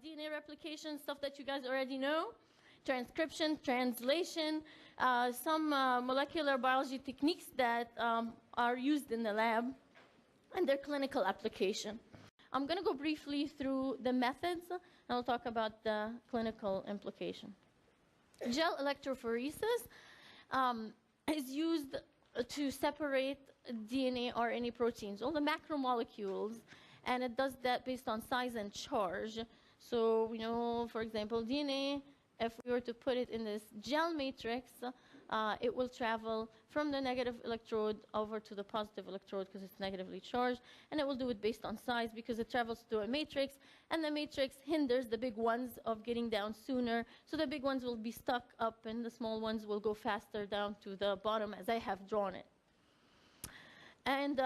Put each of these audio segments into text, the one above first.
DNA replication, stuff that you guys already know, transcription, translation, some molecular biology techniques that are used in the lab, and their clinical application. I'm going to go briefly through the methods, and I'll talk about the clinical implication. Gel electrophoresis is used to separate DNA, RNA, proteins, all the macromolecules, and it does that based on size and charge. So, you know, for example, DNA, if we were to put it in this gel matrix, it will travel from the negative electrode over to the positive electrode because it's negatively charged, and it will do it based on size because it travels through a matrix, and the matrix hinders the big ones of getting down sooner, so the big ones will be stuck up and the small ones will go faster down to the bottom as I have drawn it. And,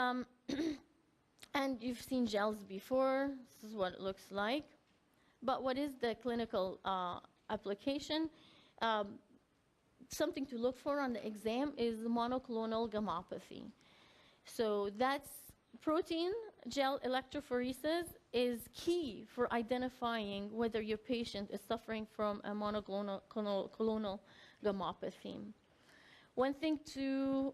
and you've seen gels before. This is what it looks like. But what is the clinical application? Something to look for on the exam is monoclonal gammopathy. So that's protein gel electrophoresis is key for identifying whether your patient is suffering from a monoclonal gammopathy. One thing to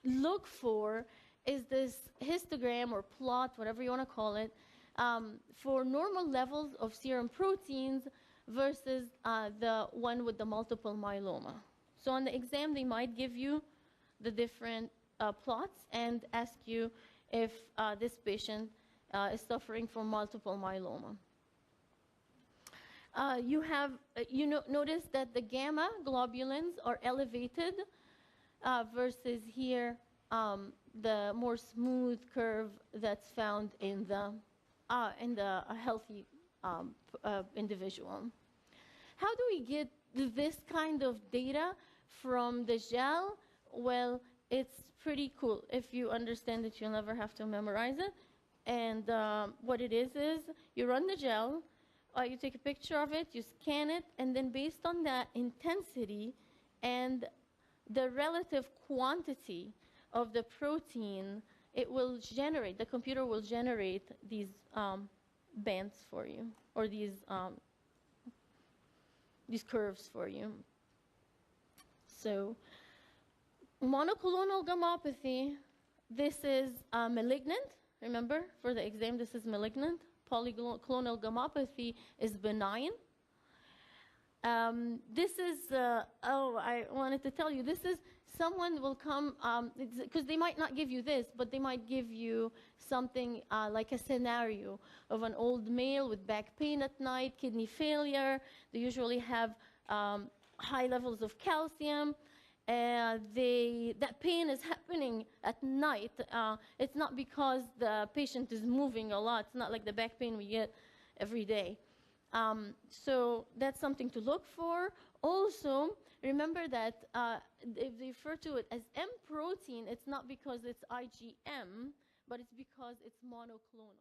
look for is this histogram or plot, whatever you want to call it, for normal levels of serum proteins versus the one with the multiple myeloma. So on the exam, they might give you the different plots and ask you if this patient is suffering from multiple myeloma. Notice that the gamma globulins are elevated versus here the more smooth curve that's found in the healthy individual. How do we get this kind of data from the gel? Well, it's pretty cool. If you understand it, you'll never have to memorize it. And what it is you run the gel, you take a picture of it, you scan it, and then based on that intensity and the relative quantity of the protein, it will generate, the computer will generate these bands for you, or these curves for you. So, monoclonal gammopathy, this is malignant. Remember, for the exam, this is malignant. Polyclonal gammopathy is benign. This is, I wanted to tell you, this is someone will come, because they might not give you this, but they might give you something like a scenario of an old male with back pain at night, kidney failure. They usually have high levels of calcium. That pain is happening at night. It's not because the patient is moving a lot. It's not like the back pain we get every day. So that's something to look for. Also, remember that if they refer to it as M protein, it's not because it's IgM, but it's because it's monoclonal.